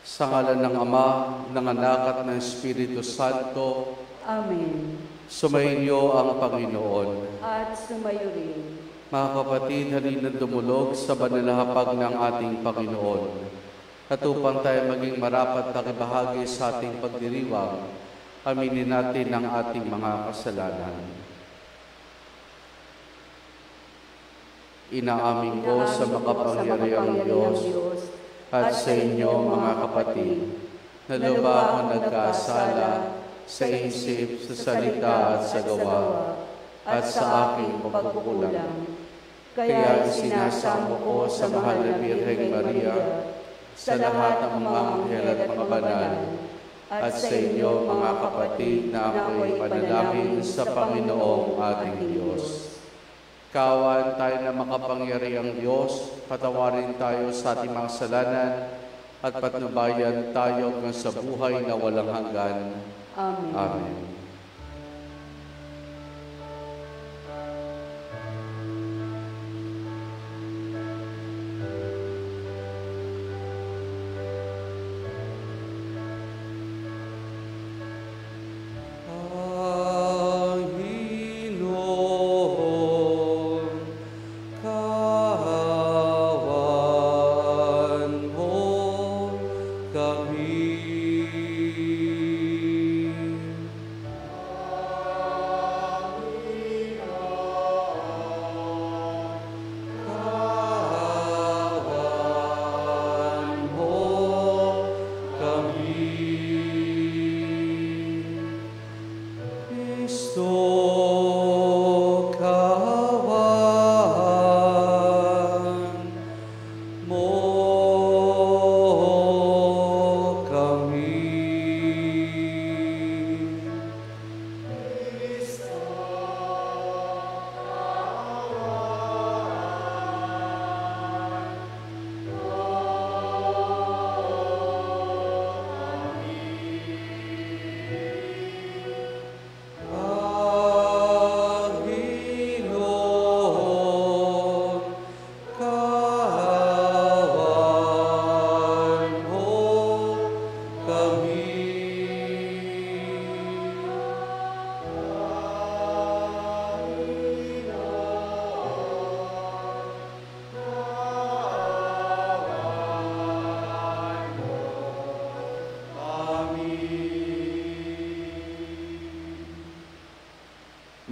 Sa ngalan ng Ama, ng Anak at ng Espiritu Santo. Amen. Sumainyo ang Panginoon. At sumayo rin. Mga kapatid, halina dumulog sa banalahapag ng ating Panginoon. At upang tayo maging marapat na kibahagi sa ating pagdiriwang, aminin natin ang ating mga kasalanan. Inaamin ko sa makapangyarihang Diyos at sa inyo mga kapatid, na lubha ako nagkasala sa isip, sa salita at sa gawa, at sa aking pagkukulang. Kaya isinasamo ko sa mahal na Birheng Maria, sa lahat ng mga anghel at mga banal, at sa inyo mga kapatid na ako'y panalangin sa Panginoong ating Diyos. Kawan tayo na makapangyarihang Diyos, patawarin tayo sa ating mga kasalanan at patnubayan tayo hanggang sa buhay na walang hanggan. Amen. Amen.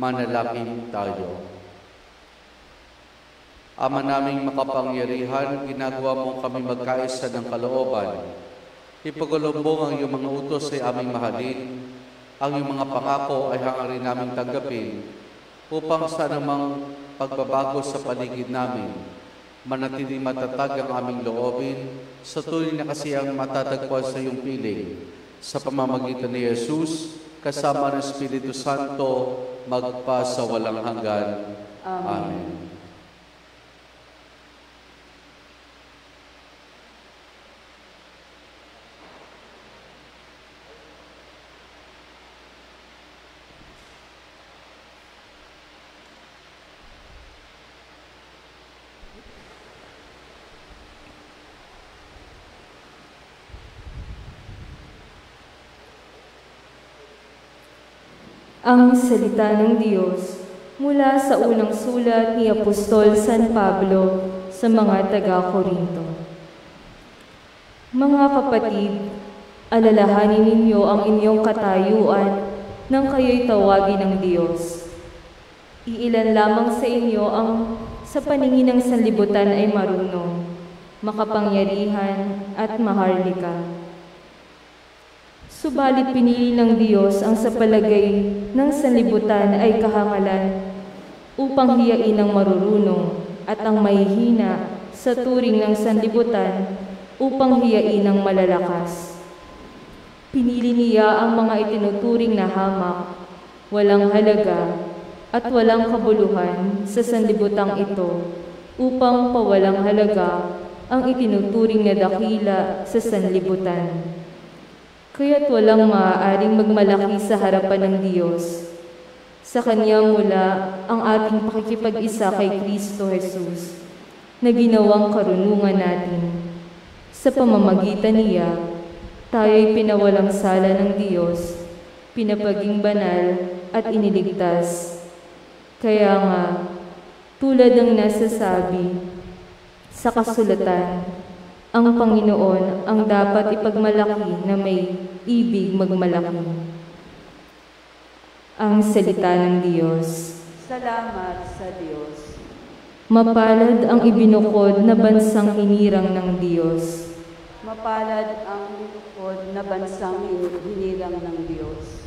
Manalangin tayo. Ama naming makapangyarihan, ginagawa mo kami magkaisa ng kalooban. Ipagulumbong ang iyong mga utos ay aming mahalin. Ang iyong mga pangako ay hangarin naming tanggapin upang sa anumang pagbabago sa paligid namin, manatiling matatag ang aming loobin sa tuloy na kasiyang matatagpuan sa iyong piling. Sa pamamagitan ni Jesus, kasama ng Espiritu Santo, magpa sa walang hanggan. Amen. Ang salita ng Diyos mula sa unang sulat ni Apostol San Pablo sa mga taga-Korinto. Mga kapatid, alalahanin ninyo ang inyong katayuan nang kayo'y tawagin ng Diyos. Iilan lamang sa inyo ang sa paningin ng sanlibutan ay marunong, makapangyarihan at maharlika. Subalit pinili ng Diyos ang sa palagay ng sanlibutan ay kahangalan upang hiyain ang marurunong at ang mahihina sa turing ng sanlibutan upang hiyain ang malalakas. Pinili niya ang mga itinuturing na hamak, walang halaga at walang kabuluhan sa sanlibutang ito upang pawalang halaga ang itinuturing na dakila sa sanlibutan. Kaya't walang maaaring magmalaki sa harapan ng Diyos. Sa Kanya mula ang ating pakikipag-isa kay Kristo Jesus, na ginawang karunungan natin. Sa pamamagitan niya, tayo'y pinawalang sala ng Diyos, pinapaging banal at iniligtas. Kaya nga, tulad ng nasasabi sa kasulatan, ang Panginoon ang dapat ipagmalaki na may ibig magmalaki. Ang salita ng Diyos. Salamat sa Diyos. Mapalad ang ibinukod na bansang hinirang ng Diyos. Mapalad ang binukod na bansang hinirang ng Diyos.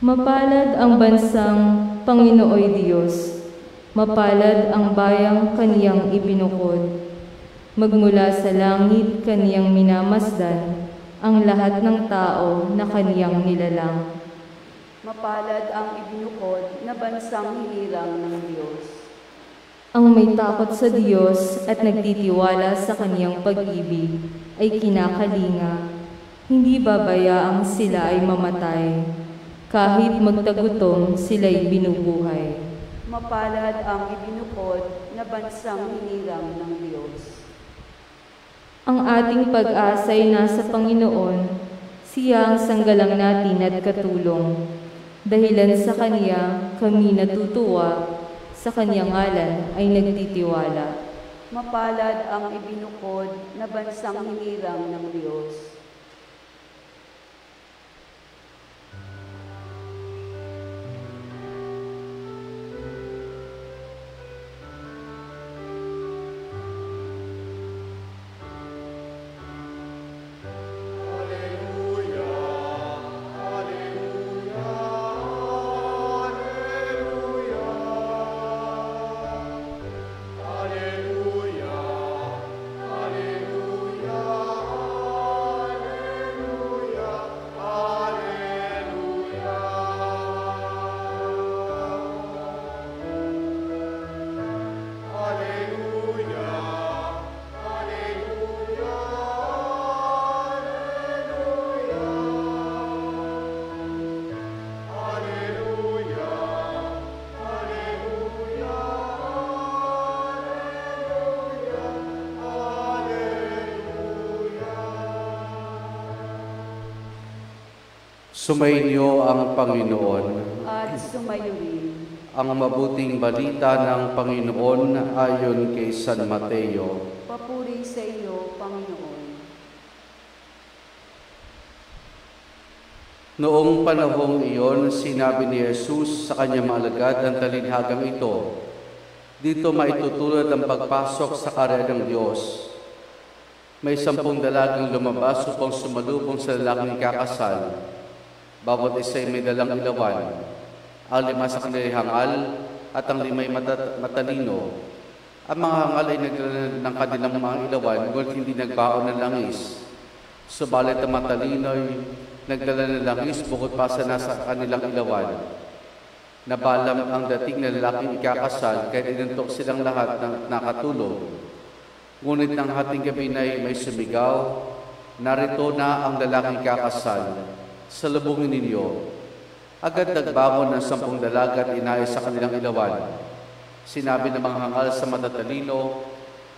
Mapalad ang bansang Panginooy Diyos. Mapalad ang bayang kaniyang ibinukod. Magmula sa langit kaniyang minamasdan ang lahat ng tao na kaniyang nilalang. Mapalad ang ibinukod na bansang hinirang ng Diyos. Ang may takot sa Diyos at nagtitiwala sa kaniyang pag-ibig ay kinakalinga. Hindi babayaang sila ay mamatay. Kahit magtagutom, sila'y binubuhay. Mapalad ang ibinukod na bansang hinirang ng Diyos. Ang ating pag-asa'y nasa Panginoon. Siya ang sanggalang natin at katulong. Dahilan sa Kaniya, kami natutuwa. Sa Kaniyang ngalan ay nagtitiwala. Mapalad ang ibinukod na bansang hinirang ng Diyos. Sumainyo ang Panginoon. At sumayo rin. Ang mabuting balita ng Panginoon ayon kay San Mateo. Papuri sa iyo, Panginoon. Noong panahong iyon, sinabi ni Jesus sa kanyang mga alagad ang talinhagang ito, "Dito maitutulad ang pagpasok sa karya ng Diyos. May 10 dalagang lumabas upang sumalubong sa lalaking kakasal. Bawat isa ay may dalang ilawan. Ang 5 sa kanilang hangal at ang 5 ay matalino. Ang mga hangal ay nagdala ng kanilang mga ilawan, ngunit hindi nagbaon ng langis. Subalit ang matalino ay nagdala ng langis bukod pa sa nasa kanilang ilawan. Nabalam ang dating na lalaking ikakasal, kaya inantok silang lahat ng nakatulog. Ngunit ng hating gabi na may sumigaw, "Narito na ang lalaking ikakasal. Salubungin ninyo." Agad nagbangon ng 10 dalaga at inayos sa kanilang ilawan. Sinabi ng mga hangal sa matatalino,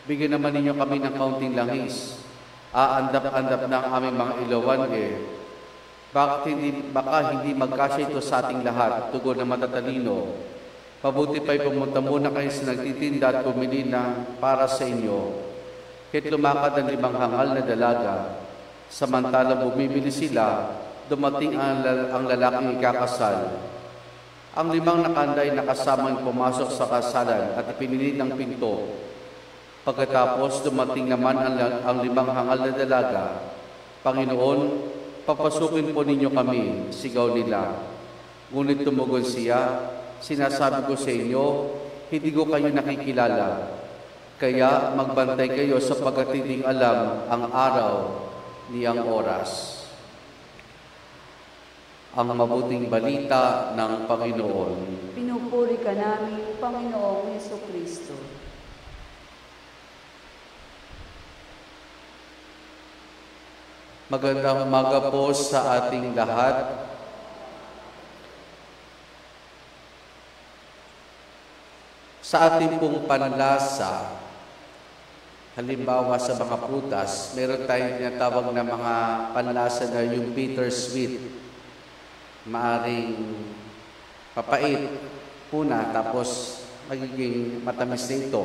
"Bigyan naman ninyo kami ng kaunting langis. Aandap-andap na ang aming mga ilawan Baka hindi magkasya ito sa ating lahat," tugon ng matatalino. "Mabuti pa'y pumunta muna kayo sa nagtitinda at bumili na para sa inyo." Kahit lumakad ang 5 hangal na dalaga, samantalang bumibili sila, dumating ang lalaking ikakasal. Ang 5 nakanda ay nakasamang pumasok sa kasalan at ipinilit ng pinto. Pagkatapos dumating naman ang 5 hangal na dalaga. "Panginoon, papasukin po ninyo kami," sigaw nila. Ngunit tumugon siya, "Sinasabi ko sa inyo, hindi ko kayo nakikilala. Kaya magbantay kayo sapagkat hindi alam ang araw niyang oras." Ang mabuting balita ng Panginoon. Pinupuri ka namin, Panginoong Jesucristo. Magandang umaga po sa ating lahat. Sa ating pong panlasa, Halimbawa sa mga prutas, meron tayong tinatawag na mga panlasa na yung bittersweet. Maaring papait una, tapos magiging matamis na ito.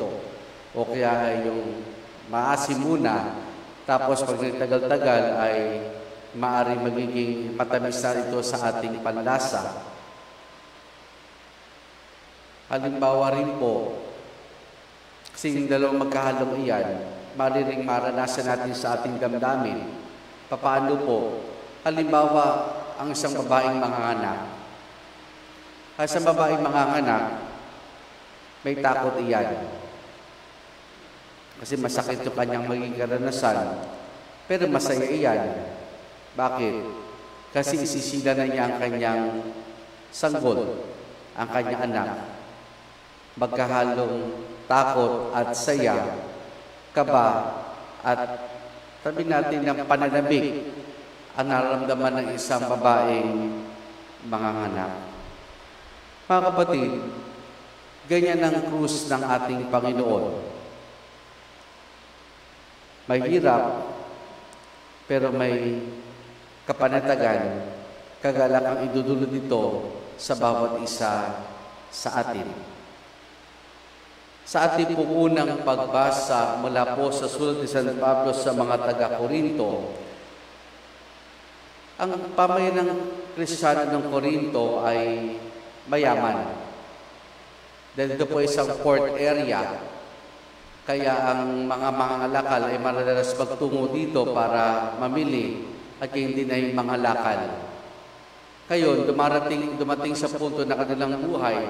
O kaya yung maasim muna, tapos pag nagtagal-tagal ay maaring magiging matamis na ito sa ating panlasa. Halimbawa rin po, kasi yung dalawang magkahalong iyan, mariring maranasan natin sa ating damdamin. Paano po? Halimbawa, ang isang babaeng manganganak. Ang isang babaeng manganganak, may takot iyan. Kasi masakit yung kanyang maging karanasan, pero masaya iyan. Bakit? Kasi isisila na niya ang kanyang sanggol, ang kanyang anak. Magkahalong takot at saya, kaba, at sabi natin ng pananabik ang nararamdaman ng isang babaeng manganganak. Mga kapatid, ganyan ang krus ng ating Panginoon. Mahirap, pero may kapanatagan, kagalakang idudulot dito sa bawat isa sa atin. Sa ating pong unang pagbasa mula po sa sulat ni San Pablo sa mga taga-Korinto, ang pamayan ng Kristiyano ng Korinto ay mayaman. Dahil ito po isang port area, kaya ang mga mangangalakal ay madalas magtungo dito para mamili at hindi na yung mangalakal. Kayon, dumating sa punto na kanilang buhay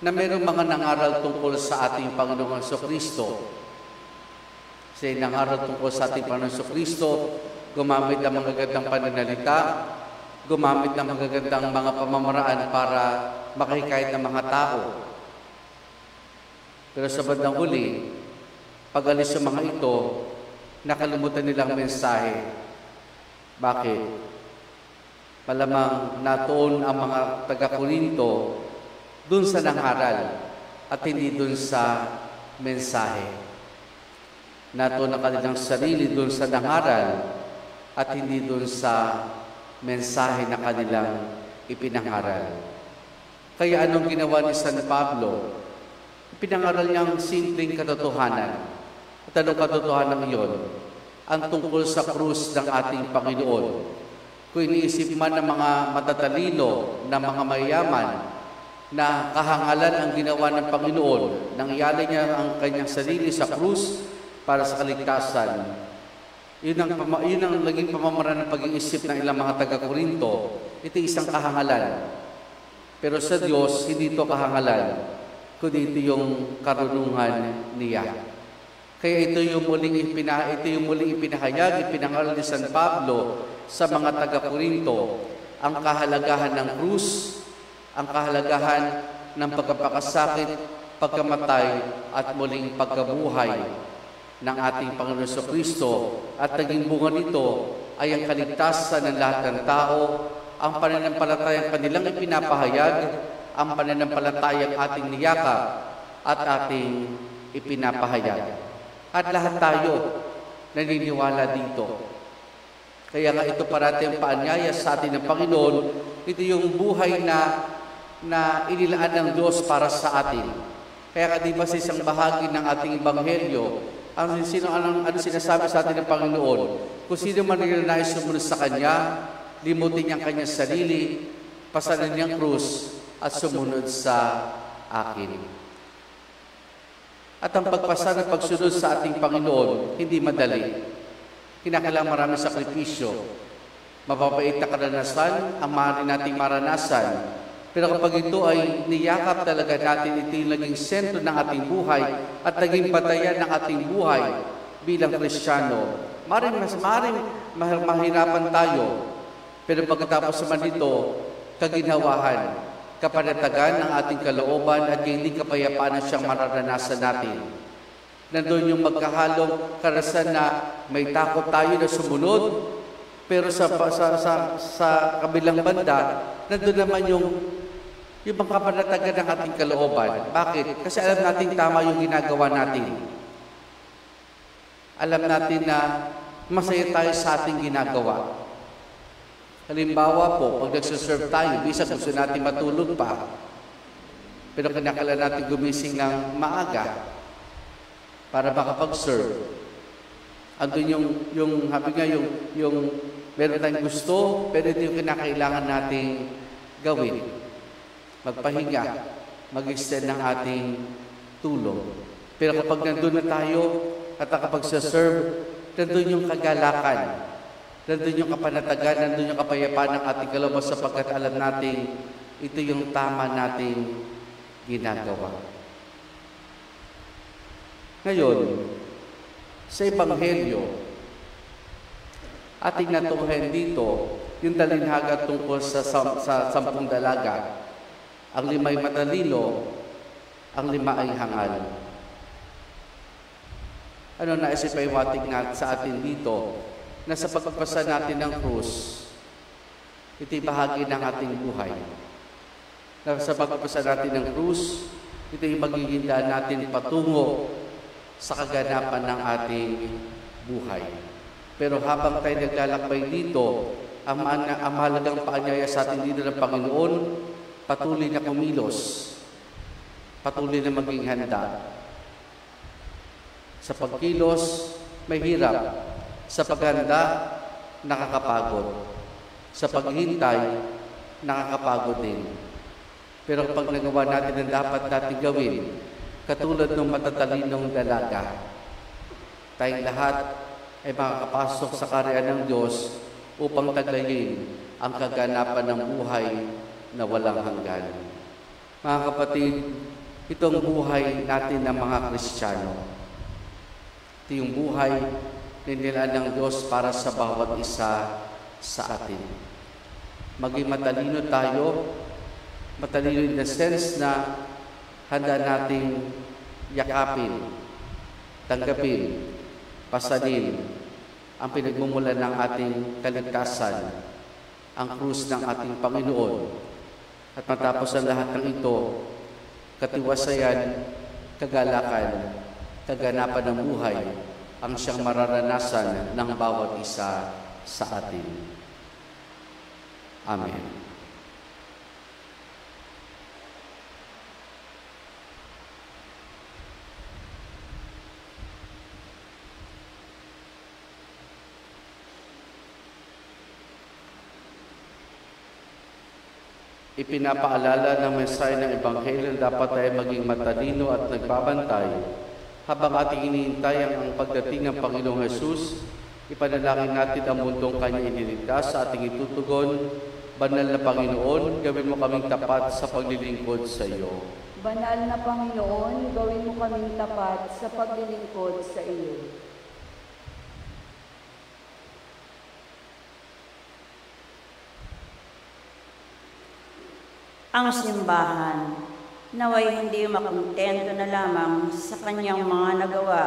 na mayroong mga nangaral tungkol sa ating Panginoong Jesucristo. Kasi nangaral tungkol sa ating Panginoong Jesucristo, gumamit ng magagandang pananalita, gumamit ng magagandang mga pamamaraan para makahikayat ng mga tao. Pero sa bandang huli, pag alis sa mga ito, nakalimutan nilang mensahe. Bakit? Malamang natuon ang mga taga-Korinto dun sa nangaral at hindi dun sa mensahe. Natuon ang kanilang sarili dun sa nangaral at hindi dun sa mensahe na kanilang ipinangaral. Kaya anong ginawa ni San Pablo? Pinangaral niyang simpleng katotohanan. At anong katotohanan iyon? Ang tungkol sa krus ng ating Panginoon. Kung iniisip man ng mga matatalino, ng mga mayayaman, na kahangalan ang ginawa ng Panginoon, nang ialay niya ang kanyang sarili sa krus para sa kaligtasan. Yun ang naging pamamaraan ng pag-iisip ng ilang mga taga-Korinto. Ito isang kahangalan. Pero sa Diyos, hindi ito kahangalan, kundi ito yung karunungan niya. Kaya ito yung muling ipinahayag, ipinangaral ni San Pablo sa mga taga-Korinto, ang kahalagahan ng krus, ang kahalagahan ng pagkapakasakit, pagkamatay, at muling pagkabuhay ng ating Panginoon Jesucristo. At naging bunga nito ay ang kaligtasan ng lahat ng tao, ang pananampalatayang kanilang ipinapahayag, ang pananampalatayang ating niyakap at ating ipinapahayag. At lahat tayo naniniwala dito. Kaya nga ito parati ang paanyaya sa atin ng Panginoon, ito yung buhay na inilaan ng Diyos para sa atin. Kaya nga di ba sa isang bahagi ng ating Ebanghelyo, ano sinasabi sa atin ng Panginoon? Kung sino man nais sumunod sa Kanya, limutin niya ang kanyang sarili, pasanin niyang krus, at sumunod sa akin. At ang pagpasa at pagsunod sa ating Panginoon, hindi madali. Kinakailangan maraming sakripisyo. Mapapait na karanasan ang maaari nating maranasan. Pero kapag ito ay niyakap talaga natin, ito yung naging sentro ng ating buhay at naging batayan ng ating buhay bilang Kristiyano. Maring mahirapan tayo. Pero pagkatapos naman ito, kaginhawahan, kapanatagan ng ating kalooban at hindi kapayapaan na siyang mararanasan natin. Nandun yung magkahalong karanasan na may takot tayo na sumunod, pero sa kabilang banda, nandun naman yung kapanatagan ng ating kalooban. Bakit? Kasi alam natin tama yung ginagawa natin. Alam natin na masaya tayo sa ating ginagawa. Halimbawa po, pag nagsaserve tayo, bisa gusto natin matulog pa. Pero kinakailangan natin gumising ng maaga para makapag-serve. Andun yung habi nga, yung meron tayong gusto, pero ito yung kinakailangan nating gawin. Magpahinga, mag-extend ng ating tulong. Pero kapag nandun na tayo at nakapag-serve, nandun yung kagalakan, nandun yung kapanatagan, nandun yung kapayapaan ng ating kalooban sapagkat alam natin ito yung tama nating ginagawa. Ngayon, sa Ebanghelyo, ating natunghayan dito yung talinhaga tungkol sa 10 dalaga. Ang 5 ay matalino, ang 5 ay hangal. Ano na isipaiwatig natin sa atin dito na sa pagpasa natin ng krus, ito'y bahagi ng ating buhay. Na sa pagpasa natin ng krus, ito'y magiging daan natin patungo sa kaganapan ng ating buhay. Pero habang tayo naglalakbay dito, ang mahalagang paanyaya sa atin dito ng Panginoon, patuloy na kumilos, patuloy na maging handa. Sa pagkilos, may hirap. Sa paghanda, nakakapagod. Sa paghintay, nakakapagod din. Pero kapag nagawa natin ang dapat natin gawin, katulad ng matatalinong dalaga, tayong lahat ay makakapasok sa karya ng Diyos upang taglayin ang kaganapan ng buhay na walang hanggan. Mga kapatid, itong buhay natin ng mga Kristiyano. Ito yung buhay nila ng Diyos para sa bawat isa sa atin. Maging matalino tayo, matalino in the sense na handa nating yakapin, tanggapin, pasanin ang pinagmumulan ng ating kaligtasan, ang krus ng ating Panginoon. At matapos ang lahat ng ito, katiwasayan, kagalakan, kaganapan ng buhay, ang siyang mararanasan ng bawat isa sa atin. Amen. Ipinapaalala ng mensahe ng Ebanghelyo dapat tayo maging matalino at nagbabantay habang ating iniintay ang pagdating ng Panginoong Hesus. Ipanalangin natin ang mundong Kanya iniligtas sa ating itutugon. Banal na Panginoon, gawin mo kaming tapat sa paglilingkod sa iyo. Banal na Panginoon, gawin mo kaming tapat sa paglilingkod sa iyo. Ang simbahan, naway hindi makontento na lamang sa kanyang mga nagawa,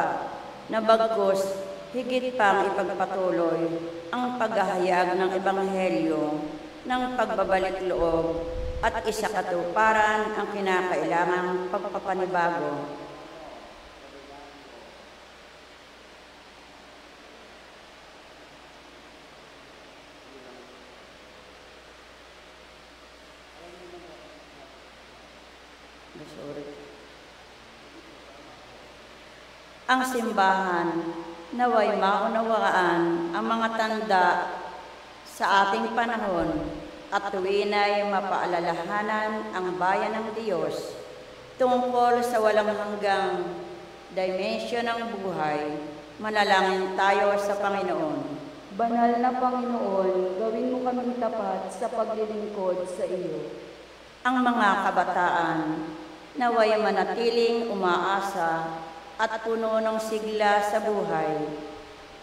na bagkus higit pang ipagpatuloy ang paghahayag ng Ebanghelyo ng pagbabalik loob at isakatuparan ang kinakailangang pagpapanibago. Ang simbahan, naway maunawaan ang mga tanda sa ating panahon at tuwina'y mapaalalahanan ang bayan ng Diyos tungkol sa walang hanggang dimensyon ng buhay. Manalangin tayo sa Panginoon. Banal na Panginoon, gawin mo kaming tapat sa paglilingkod sa iyo. Ang mga kabataan, naway manatiling umaasa at puno ng sigla sa buhay.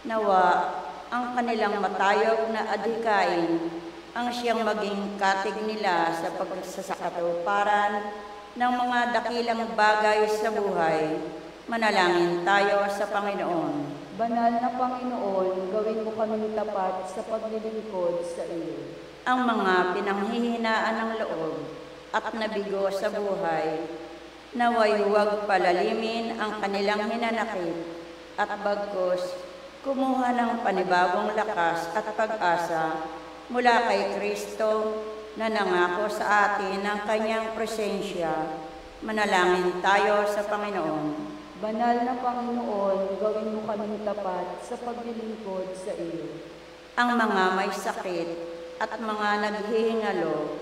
Nawa ang kanilang matayog na adhikain ang siyang maging katig nila sa pagsasakatuparan ng mga dakilang bagay sa buhay. Manalangin tayo sa Panginoon. Banal na Panginoon, gawin mo kaming tapat sa paglilingkod sa iyo. Ang mga pinanghihinaan ng loob at nabigo sa buhay, naway huwag palalimin ang kanilang hinanakit at bagkus kumuha ng panibagong lakas at pag-asa mula kay Kristo na nangako sa atin ng kanyang presensya. Manalangin tayo sa Panginoon. Banal na Panginoon, gawin mo kaming tapat sa paglilingkod sa iyo. Ang mga may sakit at mga naghihingalo,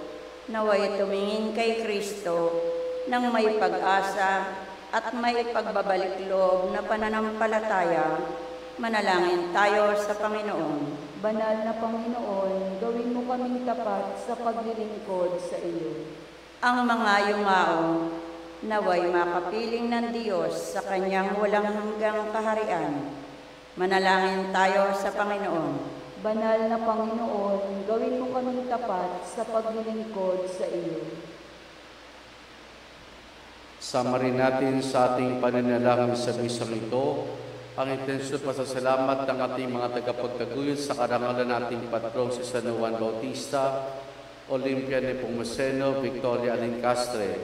naway tumingin kay Kristo ng may pag-asa at may pagbabalik loob na pananampalataya. Manalangin tayo sa Panginoon. Banal na Panginoon, gawin mo kaming tapat sa paglilingkod sa iyo. Ang mga yumaong, naway makapiling ng Diyos sa kanyang walang hanggang kaharian. Manalangin tayo sa Panginoon. Banal na Panginoon, gawin mo kaming tapat sa paglilingkod sa iyo. Sama rin natin sa ating pananalangin sa misang ito ang intensyon pasasalamat ng ating mga tagapagtaguyod sa karangalan nating patrong si San Juan Bautista, Olympia Nepomuceno, Victoria Alencastre,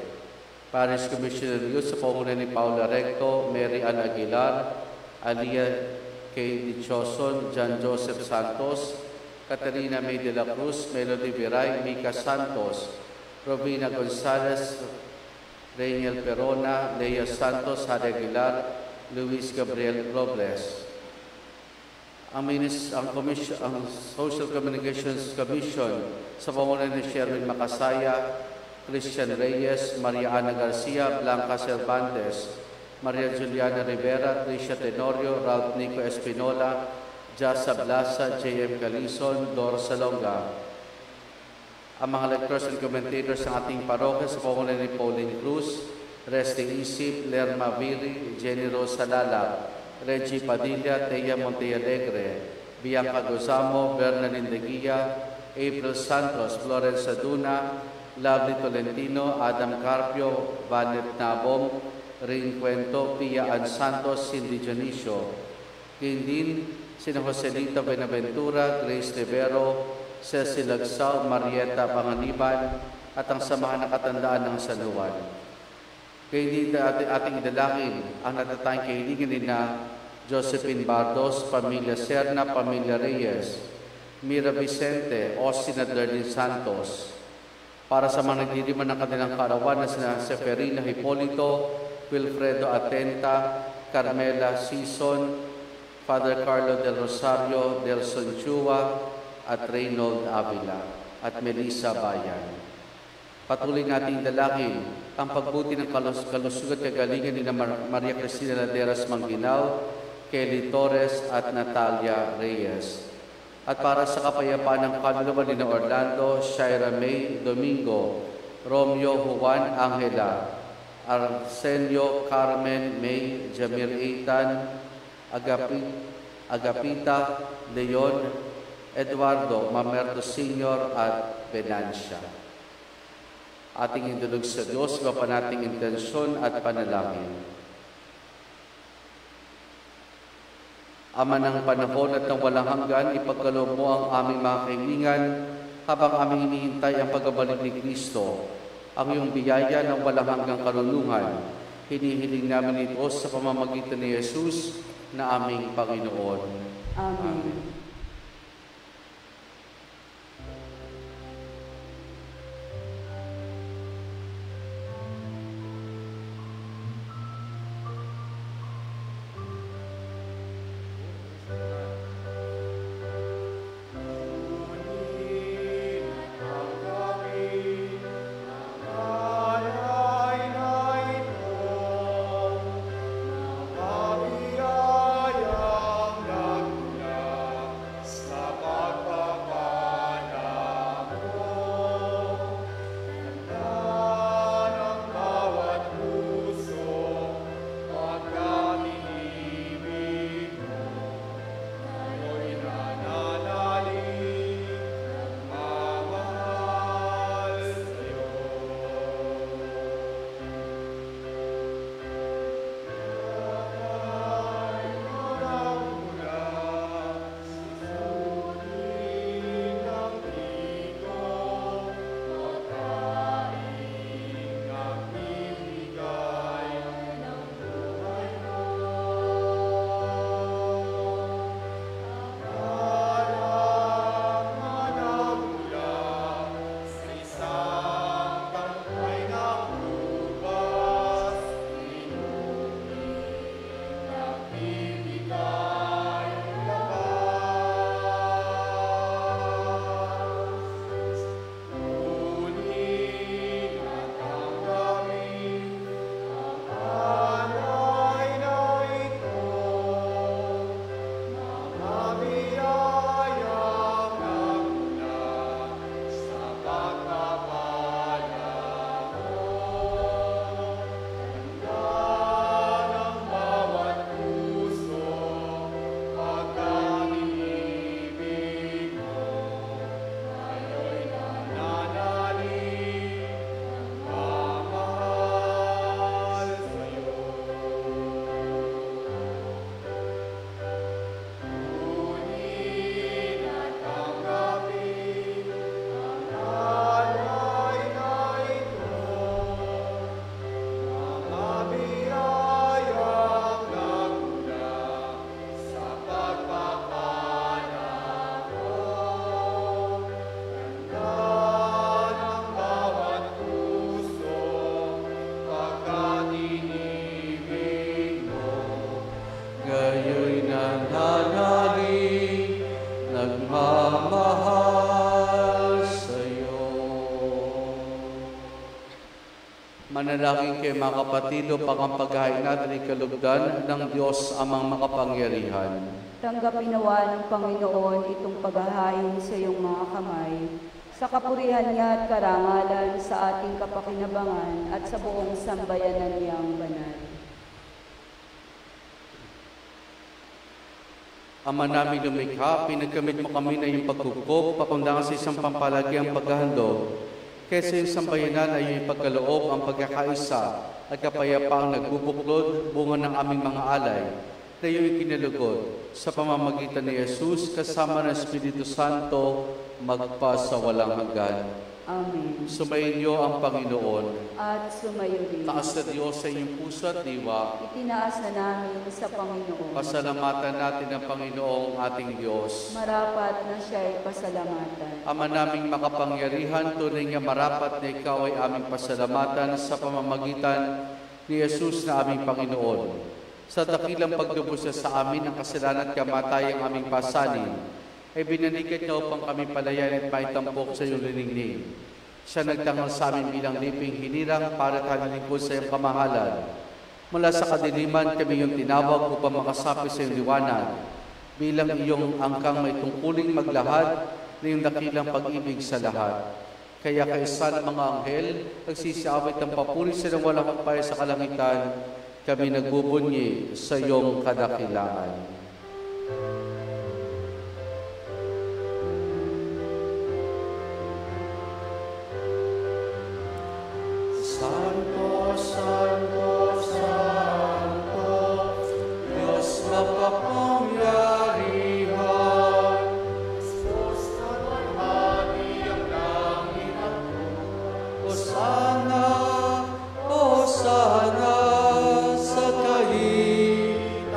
Parish Commissioner Youth sa pangunan ni Paula Recto, Mary Ann Aguilar, Alia K. Dichoson, John Joseph Santos, Catarina May de la Cruz, Melody Viray, Mika Santos, Robina Gonzalez, Reynel Perona, Lea Santos, Hade Aguilar, Luis Gabriel Robles. Ang Social Communications Commission sa pangunan ni Sherwin Macasaya, Christian Reyes, Maria Ana Garcia, Blanca Cervantes, Maria Juliana Rivera, Tricia Tenorio, Ralph Nico Espinola, Jasa Blasa, J.M. Calison, Dor Salonga. Ang mga lectors and commentators ng ating parokya sa pangunan ni Pauline Cruz, Resti Isip, Lerma Viri, Jenny Rosa Lala, Reggie Padilla, Teya Montealegre, Bianca Gozamo, Bernalyn Leguia, April Santos, Florence Aduna, Lovely Tolentino, Adam Carpio, Vanet Nabom, Ring Cuento, Pia Ann Santos, Cindy Dionisio. Din sina Joselito Benaventura, Grace Rivero, Cecil Lagsao, Marieta Panganiban, at ang samahan na katandaan ng San Juan. Kaya din ating idalangin ang natatanging kahilingan ni na Josephine Bardos, Pamilya Serna, Pamilya Reyes, Mira Vicente, Austin at Darlene Santos. Para sa mga nagdiriman ng kanilang kaarawan na sina Seferina Hipolito, Wilfredo Atenta, Carmela Sison, Father Carlo del Rosario, Delson Chua, at Reynold Avila, at Melissa Bayan. Patuloy nating dalangin ang pagbuti ng kalusugan at kagalingan ni Maria Cristina Laderas Mangginaw, Kelly Torres at Natalia Reyes. At para sa kapayapaan ng kaluluwa ni Orlando, Shaira May Domingo, Romeo Juan Angela, Arsenio Carmen May, Jamir Eitan, Agapita Leon, Eduardo Mamerto Sr. at Benancia. Ating indulog sa Diyos, gawa nating intensyon at panalangin. Ama ng panahon at ng walang hanggan, ipagkaloob mo ang aming mga kaibigan habang aming hinihintay ang pagbabalik ni Kristo, ang iyong biyaya ng walang hanggang karunungan. Hinihiling namin ito sa pamamagitan ni Jesus na aming Panginoon. Amen. nagmamahal sa'yo. Manalangin kayo mga kapatid upang ang paghahain natin ay kalugdan ng Diyos amang makapangyarihan. Tanggapin nawa ng Panginoon itong paghahain sa iyong mga kamay, sa kapurihan niya at karangalan sa ating kapakinabangan at sa buong sambayanan niyang banal. Ama namin lumikha, pinagkamit mo kami na iyong pagkukup, pakundangan sa isang pampalagiang paghahandog, kaysa yung sambayanan ay iyong ipagkaloob ang pagkakaisa at kapayapaang nagbubuklod bunga ng aming mga alay na iyong ikinalugod sa pamamagitan ni Jesus kasama ng Espiritu Santo magpasawalang hanggan. Amen. Sumayin niyo ang Panginoon. At sumayo rin. Taas na Diyos sa inyong puso at diwa. Itinaas na namin sa Panginoon. Pasalamatan natin ang Panginoong ating Diyos. Marapat na siya'y pasalamatan. Ama naming makapangyarihan, tunay nga marapat na ikaw ay aming pasalamatan sa pamamagitan ni Jesus na aming Panginoon. Sa dakilang pagdubos sa amin ang kasalanan at kamatayang aming pasanin, ay binanigat niya upang kami palayan at maitampok sa iyong liningning. Siya nagtangal sa amin bilang liping hinirang para talingkod sa iyong kamahalan. Mula sa kadiliman kami yung tinawag upang makasapi sa iyong liwanag, bilang iyong angkang may tungkuling maglahad na iyong dakilang pag-ibig sa lahat. Kaya kaisa ng mga anghel, nagsisiawit ng papuri sa ng walang kapaya sa kalangitan, kami nagbubunyi sa iyong kadakilaan. Santo, Santo, Santo, Diyos makapangyarihan, Diyos na marhati ang langit at lupa. Hosana, Hosana sa kaitaasan,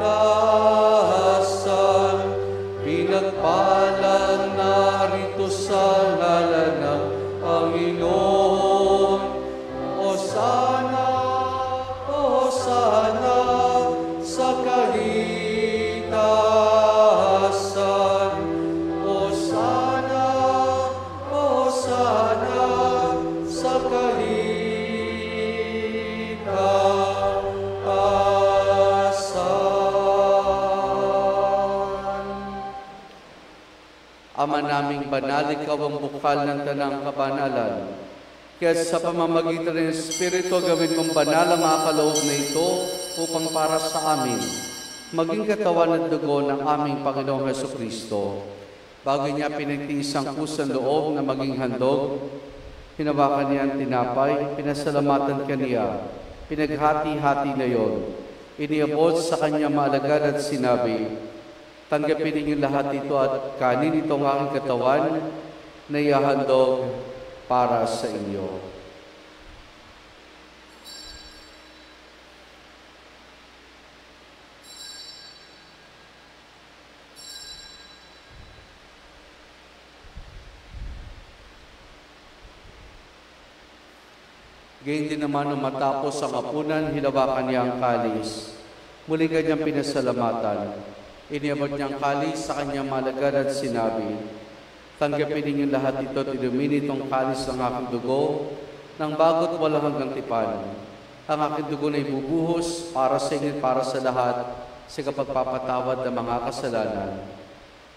pinagpalang narito sa ngalan ng Panginoon. Hosana, Hosana sa kahitaasan. Hosana, Hosana sa kahitaasan. Ama naming banal, ikaw ang bukal ng tanang kabanalan. Kaya sa pamamagitan ng Espiritu, gawin mong banal ang mga kaloob na ito upang para sa amin, maging katawan at dugo ng aming Panginoong Jesucristo. Bago niya pinagtiis ang kusang loob na maging handog, hinawakan niya ang tinapay, pinasalamatan kaniya, pinaghati-hati na yon. Iniabot sa kanya maalagad at sinabi, tanggapin ninyo lahat ito at kanin itong aking katawan na ihahandog para sa inyo. Gayun din naman nung matapos ang hapunan, hilawakan niya ang kalis. Muli kanyang pinasalamatan. Iniabot niya ang kalis sa kanyang malagad at sinabi, tanggapin ninyo lahat ito at inumin itong kalis ng aking dugo ng bago't walang hanggang tipan. Ang aking dugo na ibubuhos para sa inyo at para sa lahat sa kapagpapatawad ng mga kasalanan.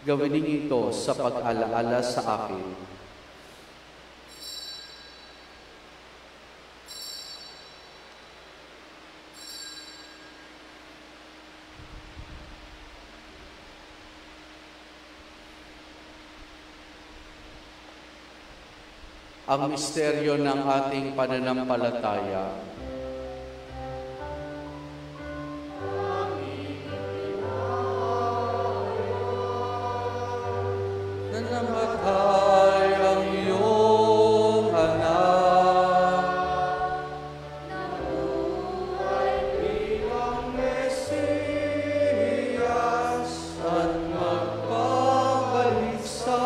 Gawin ninyo ito sa pag-alaala sa akin. Ang misteryo ng ating pananampalataya. Nanamatay ang iyong anak, nabuhay bilang Mesiyas at magbabalik sa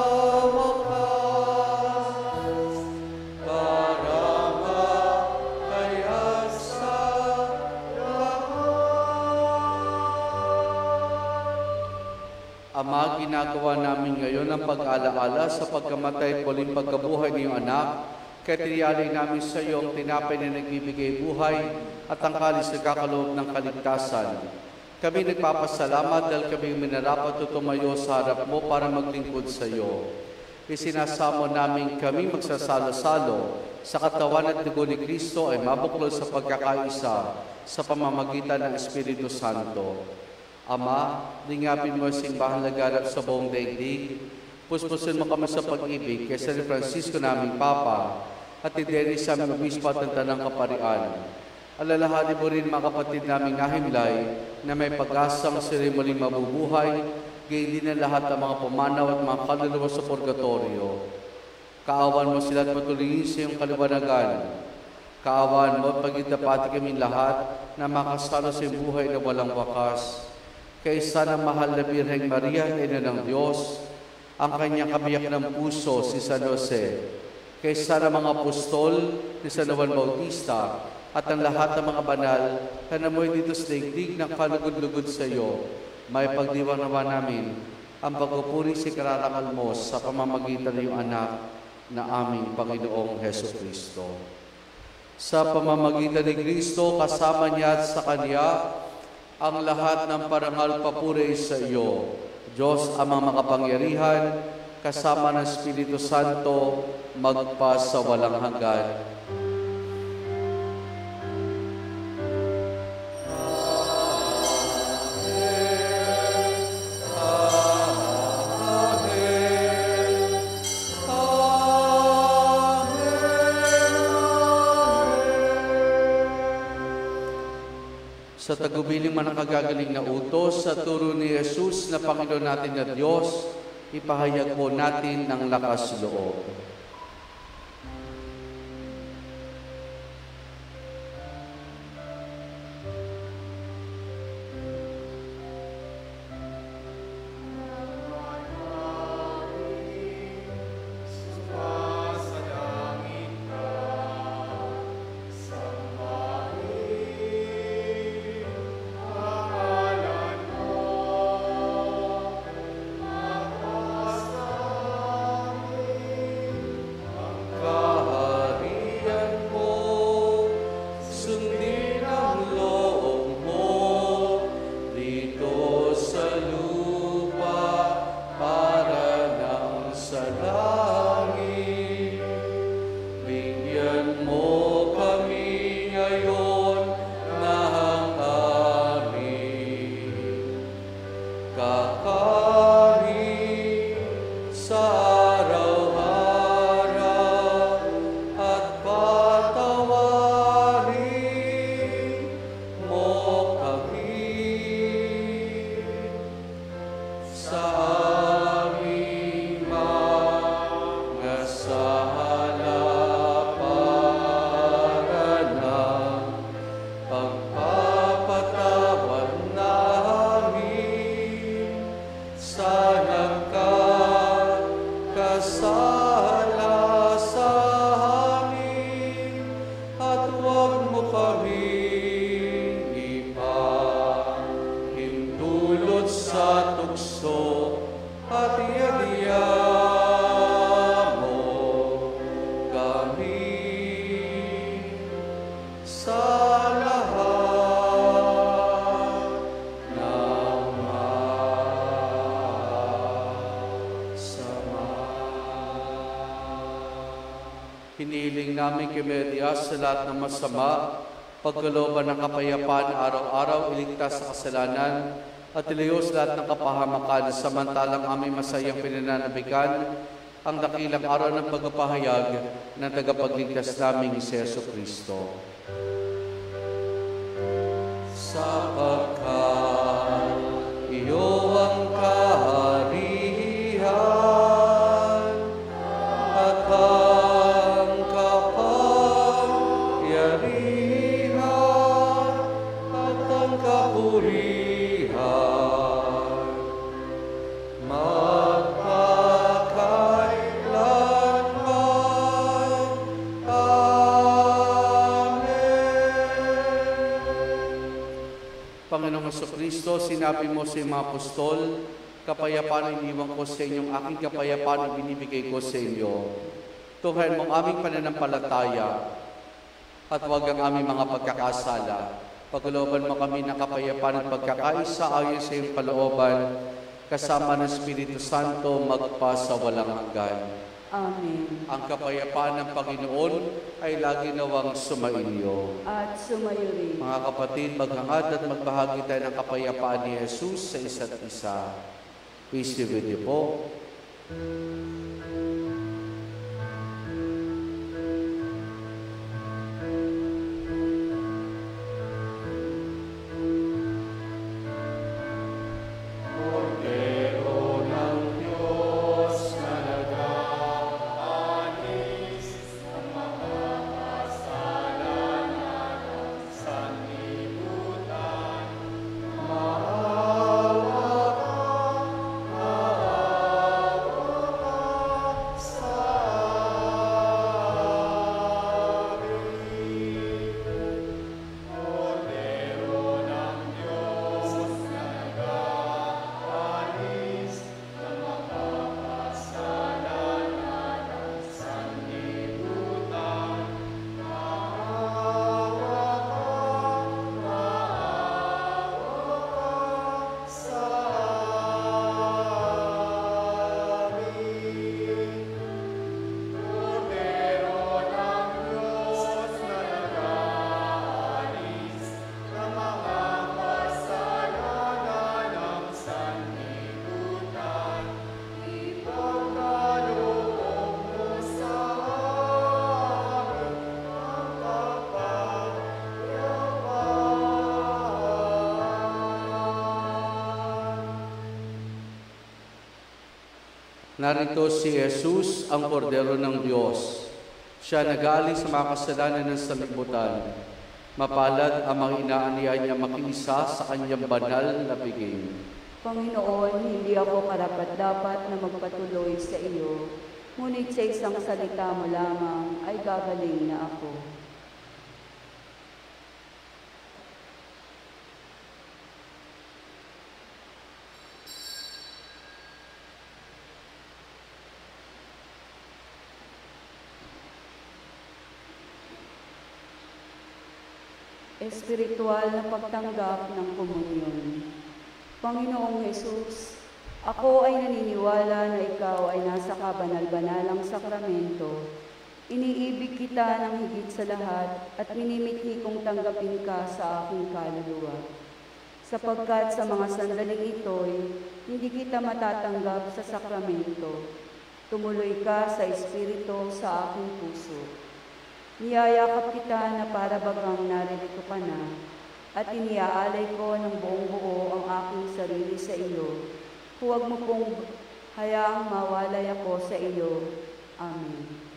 Ama, ginagawa namin ngayon ang pag-alaala sa pagkamatay at muling pagkabuhay ng iyong anak, kaya tiniyalay namin sa iyo ang tinapay na nagbibigay buhay at ang kalis na kakaloob ng kaligtasan. Kami nagpapasalamat dahil kami minarapat o tumayo sa harap mo para maglingkod sa iyo. Isinasamo namin kami magsasalo-salo sa katawan at dugo ni Kristo ay mabuklod sa pagkakaisa sa pamamagitan ng Espiritu Santo. Ama, lingapin mo ang simbahan laganap sa buong daigdig. Puspusin mo kami sa pag-ibig kay San Francisco naming Papa at ni Dennis sa aming obispo at ng Tanang Kaparian. Alalahanin mo rin mga kapatid naming nahimlay na may pag-asang sila muling mabubuhay, gayon din ang lahat ng mga pumanaw at mga kaluluwa sa purgatorio. Kaawan mo sila at patuloyin sa iyong kaliwanagan. Kaawan mo at pagitapati kami lahat na makasalo sa iyong buhay na walang wakas. Kaysa ng mahal na Birheng Maria, Ina ng Diyos, ang kanyang kabiyak ng puso, si San Jose, kaysa ng mga apostol ni San Juan Bautista, at ang lahat ng mga banal na namuhay dito sa daigdig ng kalugod-lugod sa iyo, may pagdiwang naman namin ang pagpupuri si kararangal mo sa pamamagitan ng iyong anak na aming Panginoong Hesus Kristo. Sa pamamagitan ni Kristo, kasama niya at sa Kanya, ang lahat ng parangal papuri sa iyo, Diyos amang makapangyarihan, kasama ng Espiritu Santo, magpa sa walang hanggan. Sa tagubiling man ang kagagaling na utos, sa turo ni Jesus na Panginoon natin na Diyos, ipahayag po natin ng lakas loob. Hinihiling namin kay Maria sa lahat ng masama, pagkalooban ng kapayapaan araw-araw, iligtas sa kasalanan, at ilayo sa lahat ng kapahamakan, samantalang aming masayang pinananabikan ang dakilang araw ng pagpapahayag ng tagapagligtas naming si Jesu Kristo. Sapagkat iyo ang kaharian at ang kapangyarihan at ang kapurihan magpakailanman. Amen. Panginoong Jesucristo, sinabi mo sa mga apostol, kapayapaan iniwan ko sa inyong aking kapayapaan ibinibigay ko sa inyo. Tunghayan mong aming pananampalataya at huwag ang aming mga pagkakasala. Paglooban mo kami ng kapayapaan at pagkakaisa ayon sa iyong kalooban, kasama ng Espiritu Santo magpa sa walang hanggan. Amen. Ang kapayapaan ng Panginoon ay lagi nawang sumainyo. At sumayo rin. Mga kapatid, maghangad at magbahagi tayo ng kapayapaan ni Jesus sa isa't isa. Peace be with you po. Narito si Jesus, ang kordero ng Diyos. Siya nag-aalis sa mga kasalanan ng sanlibutan. Mapalad ang mga inaaniya niya makiisa sa kanyang banal na piging. Panginoon, hindi ako karapat-dapat na magpatuloy sa iyo, ngunit sa isang salita mo lamang ay gagaling na ako. Espiritual na pagtanggap ng komunyon. Panginoong Jesus, ako ay naniniwala na ikaw ay nasa kabanal-banalang sakramento. Iniibig kita ng higit sa lahat at minimithi kong tanggapin ka sa aking kaluluwa. Sapagkat sa mga sandaling ito'y hindi kita matatanggap sa sakramento. Tumuloy ka sa Espiritu sa aking puso. Niyayakap kita na para bagang naririto ka na, at iniaalay ko ng buong buo ang aking sarili sa iyo. Huwag mo pong hayaang mawalay ako sa iyo. Amen. Amen.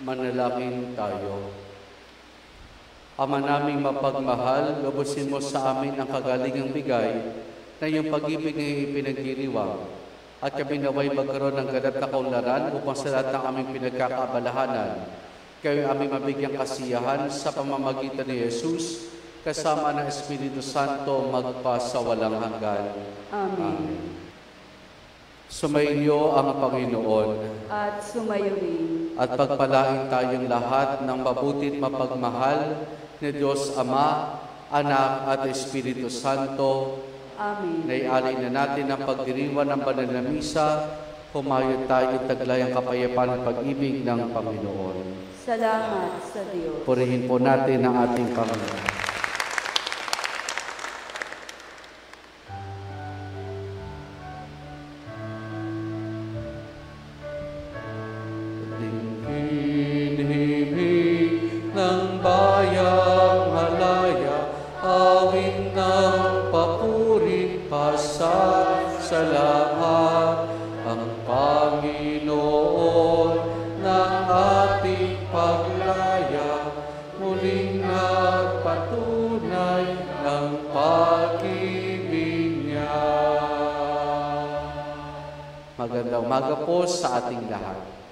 Manalangin tayo. Ama naming mapagmahal, lubusin mo sa amin ang kagalingang bigay na iyong pag-ibig ay ipinagdiriwang at kami naway magkaroon ng ganap na kaunlaran upang sa lahat ng aming pinagkakaabalahanan, kayo aming mabigyang kasiyahan sa pamamagitan ni Jesus, kasama ng Espiritu Santo magpasawalang hanggan. Amen. Sumainyo ang Panginoon. At sumayo rin. At pagpalain tayong lahat ng mabuti't mapagmahal ni Diyos Ama, Anak at Espiritu Santo. Amen. Naialay na natin ang pagdiriwang ng banal na misa, humayo tayo taglay ang kapayapaan at pag-ibig ng Panginoon. Salamat sa Diyos. Purihin po natin ang ating Panginoon. Himig ng bayang malaya, awit ng papuri, pasasalamat ang Panginoon ng ating paglaya, muling nagpatunay ng pag-ibig niya. Magandang umaga po sa ating lahat.